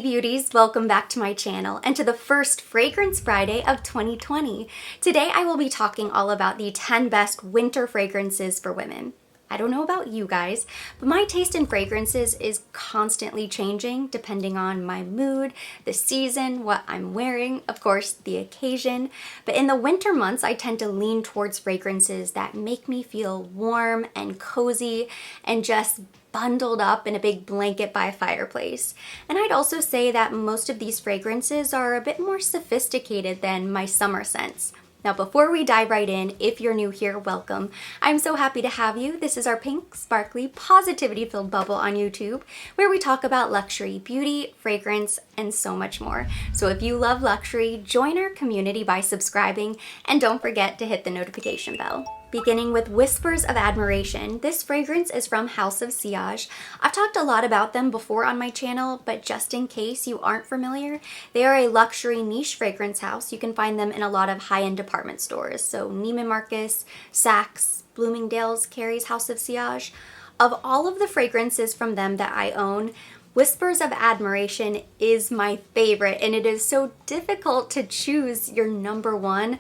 Hey beauties, welcome back to my channel and to the first Fragrance Friday of 2020. Today I will be talking all about the 10 best winter fragrances for women. I don't know about you guys, but my taste in fragrances is constantly changing depending on my mood, the season, what I'm wearing, of course, the occasion. But in the winter months, I tend to lean towards fragrances that make me feel warm and cozy and just bundled up in a big blanket by a fireplace. And I'd also say that most of these fragrances are a bit more sophisticated than my summer scents. Now, before we dive right in, if you're new here, welcome. I'm so happy to have you. This is our pink, sparkly, positivity-filled bubble on YouTube, where we talk about luxury, beauty, fragrance, and so much more. So if you love luxury, join our community by subscribing, and don't forget to hit the notification bell. Beginning with Whispers of Admiration, this fragrance is from House of Sillage. I've talked a lot about them before on my channel, but just in case you aren't familiar, they are a luxury niche fragrance house. You can find them in a lot of high-end department stores. So Neiman Marcus, Saks, Bloomingdale's carries House of Sillage. Of all of the fragrances from them that I own, Whispers of Admiration is my favorite, and it is so difficult to choose your number one.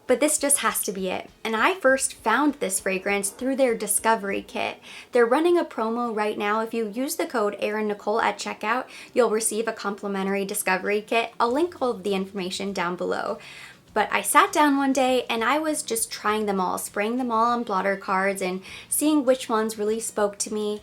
But this just has to be it. And I first found this fragrance through their discovery kit. They're running a promo right now. If you use the code ERINNICOLE at checkout, you'll receive a complimentary discovery kit. I'll link all of the information down below. But I sat down one day and I was just trying them all, spraying them all on blotter cards and seeing which ones really spoke to me.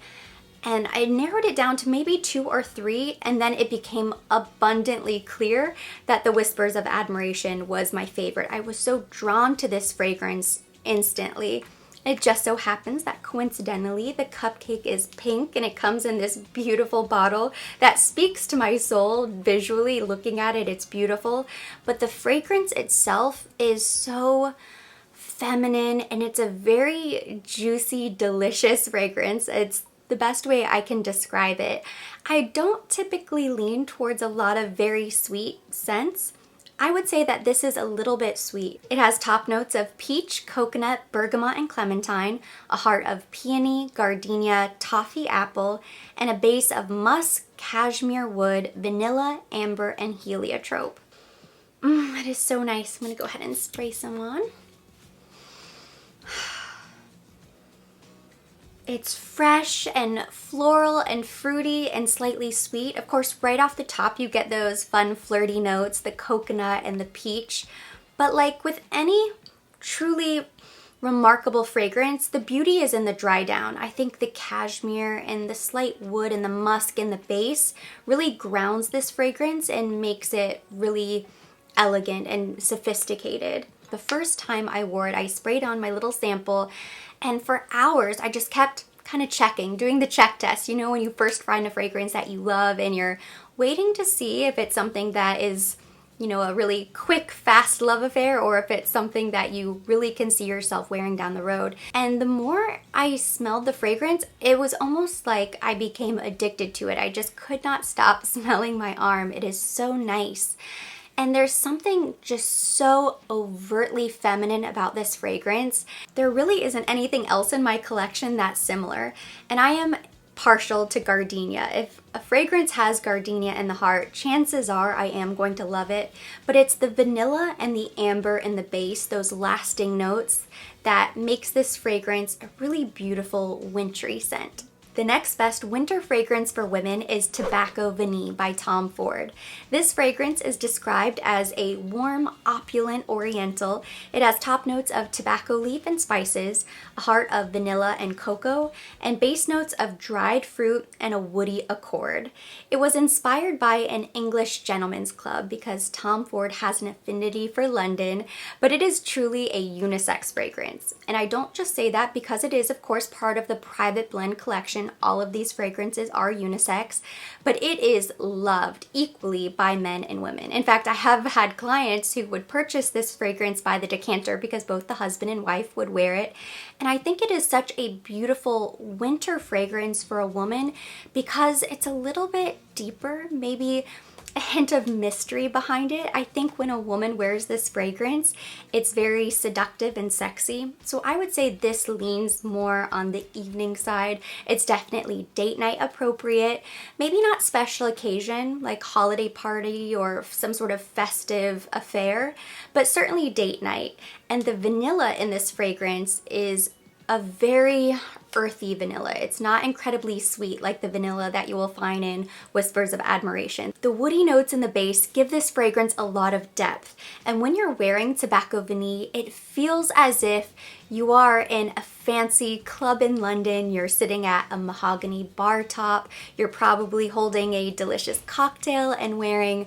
And I narrowed it down to maybe 2 or 3, and then it became abundantly clear that the Whispers of Admiration was my favorite. I was so drawn to this fragrance instantly. It just so happens that coincidentally, the cupcake is pink and it comes in this beautiful bottle that speaks to my soul visually. Looking at it, it's beautiful. But the fragrance itself is so feminine and it's a very juicy, delicious fragrance. It's the best way I can describe it. I don't typically lean towards a lot of very sweet scents. I would say that this is a little bit sweet. It has top notes of peach, coconut, bergamot, and clementine, a heart of peony, gardenia, toffee apple, and a base of musk, cashmere wood, vanilla, amber, and heliotrope. It is so nice. I'm gonna go ahead and spray some on. It's fresh and floral and fruity and slightly sweet. Of course, right off the top, you get those fun flirty notes, the coconut and the peach. But like with any truly remarkable fragrance, the beauty is in the dry down. I think the cashmere and the slight wood and the musk in the base really grounds this fragrance and makes it really elegant and sophisticated. The first time I wore it, I sprayed on my little sample, and for hours I just kept kind of checking, doing the check test. You know, when you first find a fragrance that you love and you're waiting to see if it's something that is, you know, a really quick, fast love affair, or if it's something that you really can see yourself wearing down the road. And the more I smelled the fragrance, it was almost like I became addicted to it. I just could not stop smelling my arm. It is so nice. And there's something just so overtly feminine about this fragrance. There really isn't anything else in my collection that's similar. And I am partial to gardenia. If a fragrance has gardenia in the heart, chances are I am going to love it. But it's the vanilla and the amber in the base, those lasting notes, that makes this fragrance a really beautiful wintry scent. The next best winter fragrance for women is Tobacco Vini by Tom Ford. This fragrance is described as a warm, opulent oriental. It has top notes of tobacco leaf and spices, a heart of vanilla and cocoa, and base notes of dried fruit and a woody accord. It was inspired by an English gentleman's club because Tom Ford has an affinity for London, but it is truly a unisex fragrance. And I don't just say that because it is, of course, part of the private blend collection. All of these fragrances are unisex, but it is loved equally by men and women. In fact, I have had clients who would purchase this fragrance by the decanter because both the husband and wife would wear it. And I think it is such a beautiful winter fragrance for a woman because it's a little bit deeper, maybe a hint of mystery behind it. I think when a woman wears this fragrance, it's very seductive and sexy. So I would say this leans more on the evening side. It's definitely date night appropriate, maybe not special occasion like holiday party or some sort of festive affair, but certainly date night. And the vanilla in this fragrance is a very earthy vanilla. It's not incredibly sweet like the vanilla that you will find in Whispers of Admiration. The woody notes in the base give this fragrance a lot of depth, and when you're wearing Tobacco Vanille, it feels as if you are in a fancy club in London. You're sitting at a mahogany bar top, you're probably holding a delicious cocktail and wearing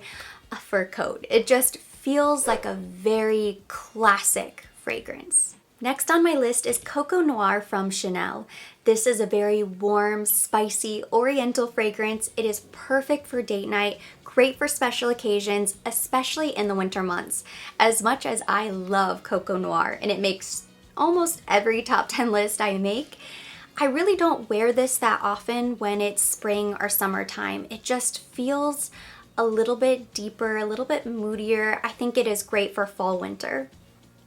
a fur coat. It just feels like a very classic fragrance. Next on my list is Coco Noir from Chanel. This is a very warm, spicy, oriental fragrance. It is perfect for date night, great for special occasions, especially in the winter months. As much as I love Coco Noir, and it makes almost every top 10 list I make, I really don't wear this that often when it's spring or summertime. It just feels a little bit deeper, a little bit moodier. I think it is great for fall, winter.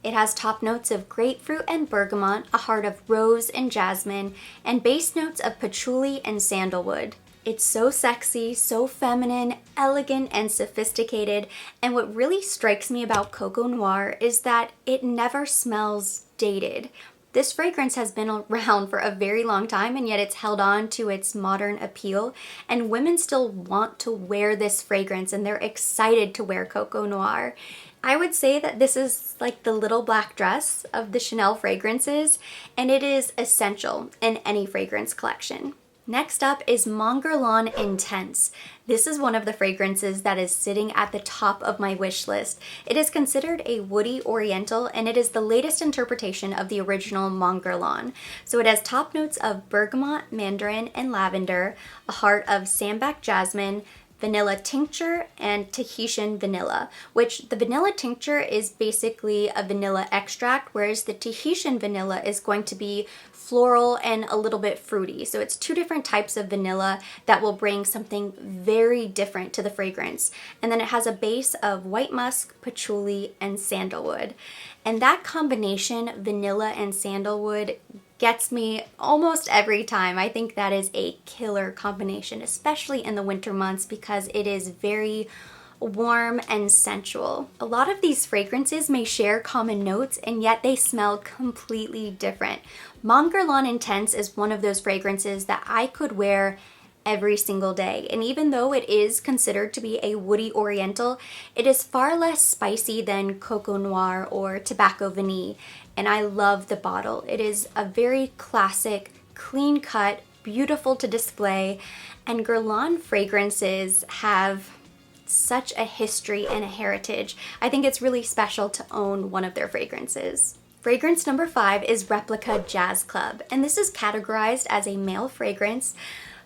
It has top notes of grapefruit and bergamot, a heart of rose and jasmine, and base notes of patchouli and sandalwood. It's so sexy, so feminine, elegant, and sophisticated, and what really strikes me about Coco Noir is that it never smells dated. This fragrance has been around for a very long time, and yet it's held on to its modern appeal, and women still want to wear this fragrance, and they're excited to wear Coco Noir. I would say that this is like the little black dress of the Chanel fragrances, and it is essential in any fragrance collection. Next up is Monger Intense. This is one of the fragrances that is sitting at the top of my wish list. It is considered a woody oriental, and it is the latest interpretation of the original Monger. So it has top notes of bergamot, mandarin, and lavender, a heart of sambac jasmine, vanilla tincture, and Tahitian vanilla, which the vanilla tincture is basically a vanilla extract, whereas the Tahitian vanilla is going to be floral and a little bit fruity. So it's two different types of vanilla that will bring something very different to the fragrance. And then it has a base of white musk, patchouli, and sandalwood. And that combination, vanilla and sandalwood, gets me almost every time. I think that is a killer combination, especially in the winter months, because it is very warm and sensual. A lot of these fragrances may share common notes, and yet they smell completely different. Monger Intense is one of those fragrances that I could wear every single day, and even though it is considered to be a woody oriental, it is far less spicy than Coco Noir or Tobacco Vanille, and I love the bottle. It is a very classic, clean cut, beautiful to display, and Guerlain fragrances have such a history and a heritage. I think it's really special to own one of their fragrances. Fragrance number 5 is Replica Jazz Club, and this is categorized as a male fragrance,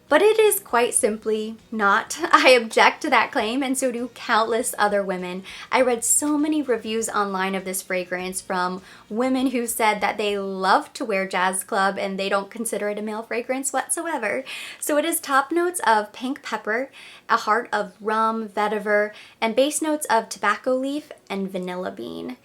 but it is quite simply not. I object to that claim, and so do countless other women. I read so many reviews online of this fragrance from women who said that they love to wear Jazz Club and they don't consider it a male fragrance whatsoever. So it is top notes of pink pepper, a heart of rum, vetiver, and base notes of tobacco leaf and vanilla bean.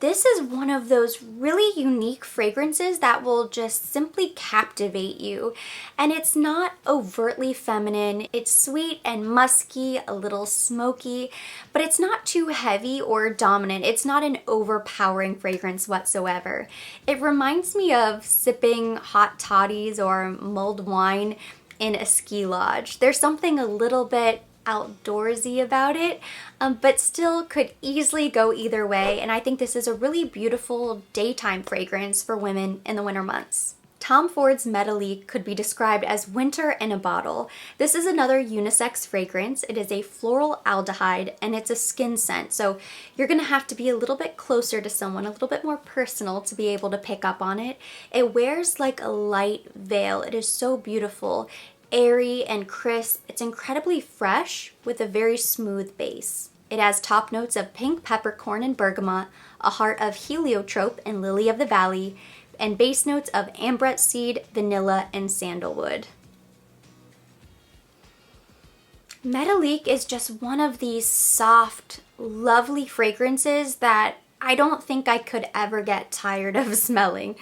This is one of those really unique fragrances that will just simply captivate you. And it's not overtly feminine. It's sweet and musky, a little smoky, but it's not too heavy or dominant. It's not an overpowering fragrance whatsoever. It reminds me of sipping hot toddies or mulled wine in a ski lodge. There's something a little bit outdoorsy about it, but still could easily go either way, and I think this is a really beautiful daytime fragrance for women in the winter months. Tom Ford's Métallique could be described as winter in a bottle. This is another unisex fragrance. It is a floral aldehyde, and it's a skin scent, so you're gonna have to be a little bit closer to someone, a little bit more personal to be able to pick up on it. It wears like a light veil. It is so beautiful. Airy and crisp. It's incredibly fresh with a very smooth base. It has top notes of pink peppercorn and bergamot, a heart of heliotrope and lily of the valley, and base notes of ambrette seed, vanilla, and sandalwood. Metalique is just one of these soft, lovely fragrances that I don't think I could ever get tired of smelling.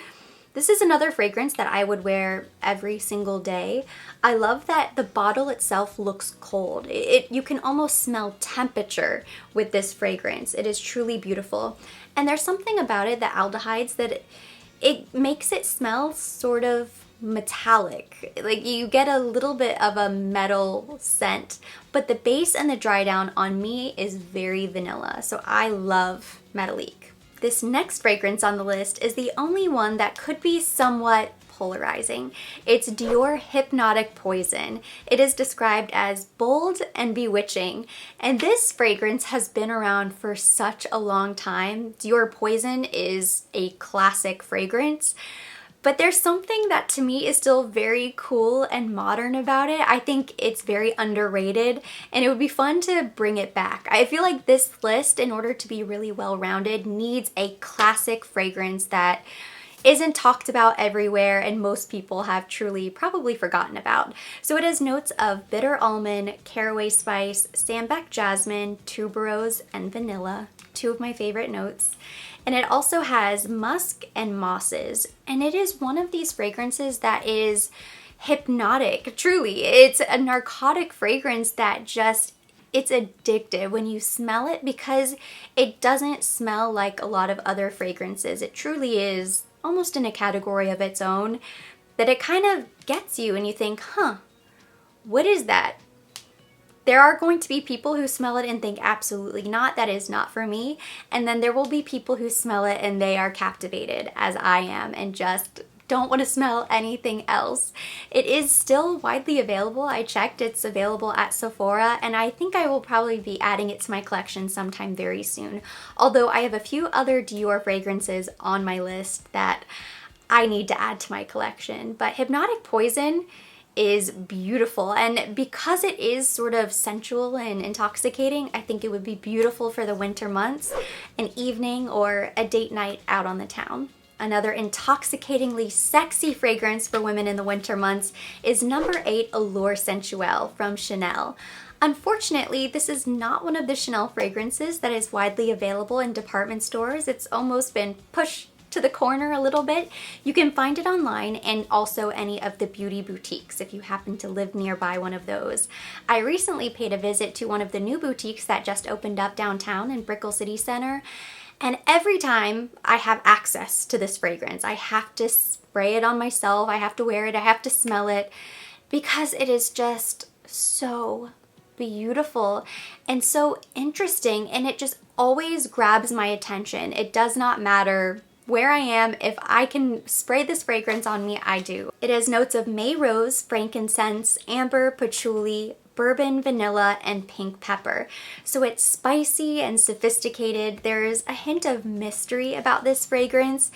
This is another fragrance that I would wear every single day. I love that the bottle itself looks cold. You can almost smell temperature with this fragrance. It is truly beautiful. And there's something about it, the aldehydes, that it makes it smell sort of metallic. Like you get a little bit of a metal scent, but the base and the dry down on me is very vanilla. So I love Metalique. This next fragrance on the list is the only one that could be somewhat polarizing. It's Dior Hypnotic Poison. It is described as bold and bewitching, and this fragrance has been around for such a long time. Dior Poison is a classic fragrance, but there's something that to me is still very cool and modern about it. I think it's very underrated and it would be fun to bring it back. I feel like this list, in order to be really well-rounded, needs a classic fragrance that isn't talked about everywhere and most people have truly probably forgotten about. So it has notes of bitter almond, caraway spice, sambac jasmine, tuberose, and vanilla, two of my favorite notes. And it also has musk and mosses. And it is one of these fragrances that is hypnotic, truly. It's a narcotic fragrance that just, it's addictive when you smell it because it doesn't smell like a lot of other fragrances. It truly is almost in a category of its own, that it kind of gets you and you think, huh, what is that? There are going to be people who smell it and think absolutely not, that is not for me. And then there will be people who smell it and they are captivated, as I am, and just don't want to smell anything else. It is still widely available. I checked, it's available at Sephora, and I think I will probably be adding it to my collection sometime very soon. Although I have a few other Dior fragrances on my list that I need to add to my collection. But Hypnotic Poison is beautiful, and because it is sort of sensual and intoxicating, I think it would be beautiful for the winter months, an evening or a date night out on the town. Another intoxicatingly sexy fragrance for women in the winter months is number 8 Allure Sensual from Chanel. Unfortunately, this is not one of the Chanel fragrances that is widely available in department stores. It's almost been pushed to the corner a little bit. You can find it online and also any of the beauty boutiques if you happen to live nearby one of those. I recently paid a visit to one of the new boutiques that just opened up downtown in Brickell City Center, and every time I have access to this fragrance, I have to spray it on myself, I have to wear it, I have to smell it, because it is just so beautiful and so interesting, and it just always grabs my attention. It does not matter where I am, if I can spray this fragrance on me, I do. It has notes of May rose, frankincense, amber, patchouli, bourbon, vanilla, and pink pepper. So it's spicy and sophisticated. There's a hint of mystery about this fragrance,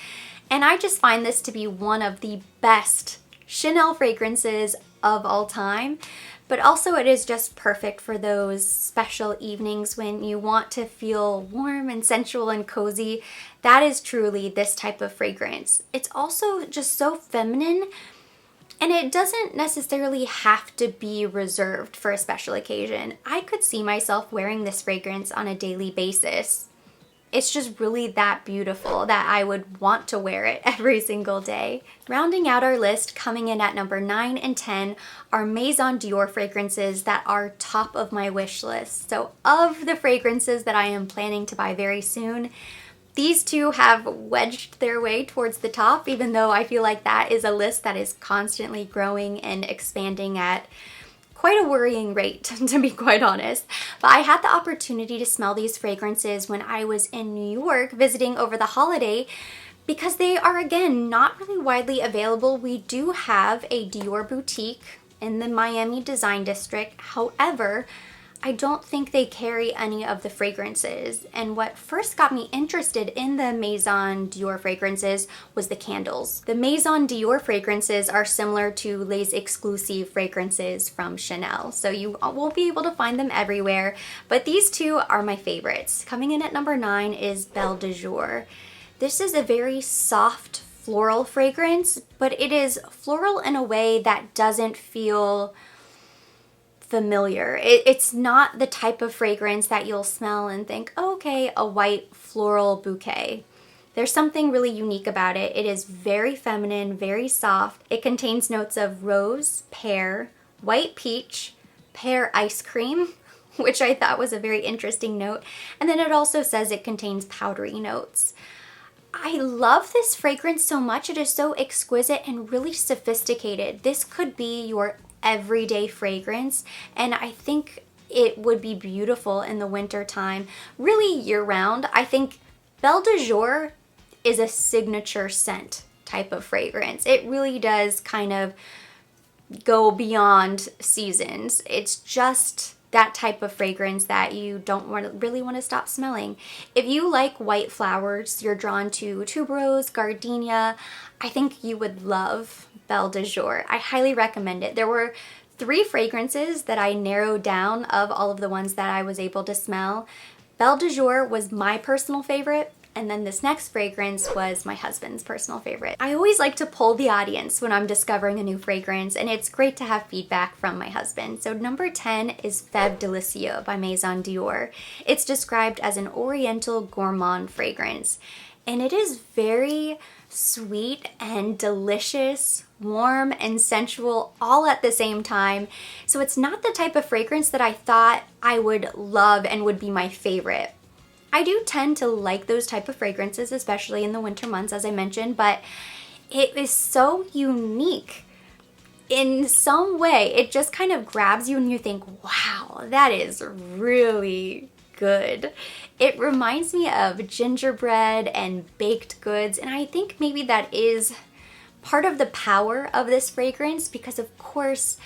and I just find this to be one of the best Chanel fragrances of all time. But also it is just perfect for those special evenings when you want to feel warm and sensual and cozy. That is truly this type of fragrance. It's also just so feminine, and it doesn't necessarily have to be reserved for a special occasion. I could see myself wearing this fragrance on a daily basis. It's just really that beautiful that I would want to wear it every single day. Rounding out our list, coming in at number 9 and 10 are Maison Dior fragrances that are top of my wish list. So of the fragrances that I am planning to buy very soon, these two have wedged their way towards the top, even though I feel like that is a list that is constantly growing and expanding at quite a worrying rate, to be quite honest. But I had the opportunity to smell these fragrances when I was in New York visiting over the holiday, because they are, again, not really widely available. We do have a Dior boutique in the Miami Design District. However, I don't think they carry any of the fragrances. And what first got me interested in the Maison Dior fragrances was the candles. The Maison Dior fragrances are similar to Les Exclusives fragrances from Chanel, so you won't be able to find them everywhere, but these two are my favorites. Coming in at number 9 is Belle de Jour. This is a very soft floral fragrance, but it is floral in a way that doesn't feel familiar. It's not the type of fragrance that you'll smell and think, oh, okay, a white floral bouquet. There's something really unique about it. It is very feminine, very soft. It contains notes of rose, pear, white peach, pear ice cream, which I thought was a very interesting note. And then it also says it contains powdery notes. I love this fragrance so much. It is so exquisite and really sophisticated. This could be your everyday fragrance, and I think it would be beautiful in the winter time, really year round. I think Belle de Jour is a signature scent type of fragrance. It really does kind of go beyond seasons. It's just that type of fragrance that you don't really want to stop smelling. If you like white flowers, you're drawn to tuberose, gardenia, I think you would love Belle de Jour. I highly recommend it. There were 3 fragrances that I narrowed down of all of the ones that I was able to smell. Belle de Jour was my personal favorite, and then this next fragrance was my husband's personal favorite. I always like to poll the audience when I'm discovering a new fragrance, and it's great to have feedback from my husband. So number 10 is Fève Délicieux by Maison Dior. It's described as an oriental gourmand fragrance, and it is very sweet and delicious, warm and sensual all at the same time. So it's not the type of fragrance that I thought I would love and would be my favorite. I do tend to like those type of fragrances, especially in the winter months, as I mentioned, but it is so unique. In some way, it just kind of grabs you and you think, wow, that is really good. It reminds me of gingerbread and baked goods, and I think maybe that is part of the power of this fragrance because, of course,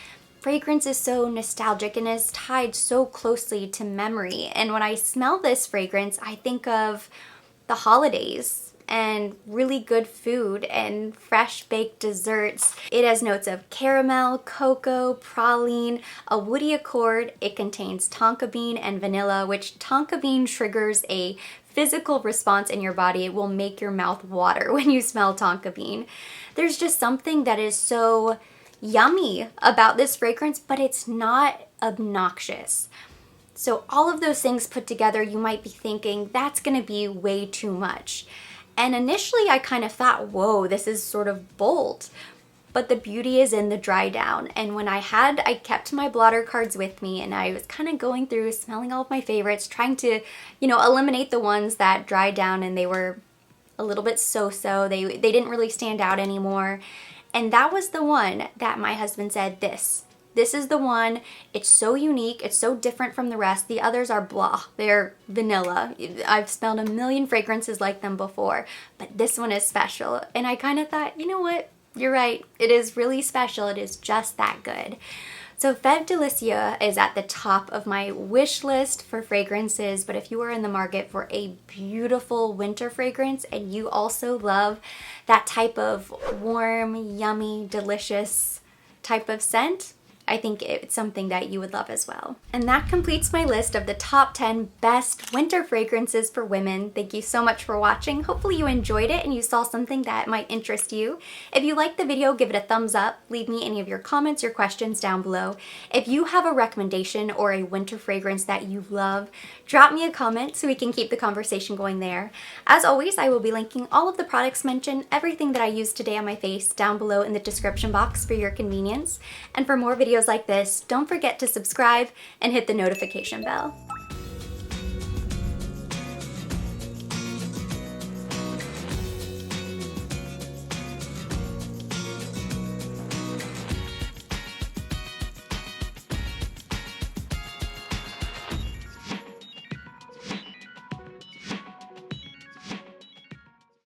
fragrance is so nostalgic and is tied so closely to memory. And when I smell this fragrance, I think of the holidays and really good food and fresh baked desserts. It has notes of caramel, cocoa, praline, a woody accord. It contains tonka bean and vanilla, which tonka bean triggers a physical response in your body. It will make your mouth water when you smell tonka bean. There's just something that is so yummy about this fragrance, but it's not obnoxious. So all of those things put together, you might be thinking that's gonna be way too much. And initially I kind of thought, whoa, this is sort of bold, but the beauty is in the dry down. And when I kept my blotter cards with me, and I was kind of going through smelling all of my favorites, trying to, eliminate the ones that dried down and they were a little bit so-so. They didn't really stand out anymore. And that was the one that my husband said, this is the one. It's so unique. It's so different from the rest. The others are blah. They're vanilla. I've smelled a million fragrances like them before, but this one is special. And I kind of thought, you know what? You're right. It is really special. It is just that good. So Fève Délicieux is at the top of my wish list for fragrances, but if you are in the market for a beautiful winter fragrance and you also love that type of warm, yummy, delicious type of scent, I think it's something that you would love as well. And that completes my list of the top 10 best winter fragrances for women. Thank you so much for watching. Hopefully you enjoyed it and you saw something that might interest you. If you liked the video, give it a thumbs up. Leave me any of your comments or questions down below. If you have a recommendation or a winter fragrance that you love, drop me a comment so we can keep the conversation going there. As always, I will be linking all of the products mentioned, everything that I used today on my face, down below in the description box for your convenience. And for more videos like this, don't forget to subscribe and hit the notification bell.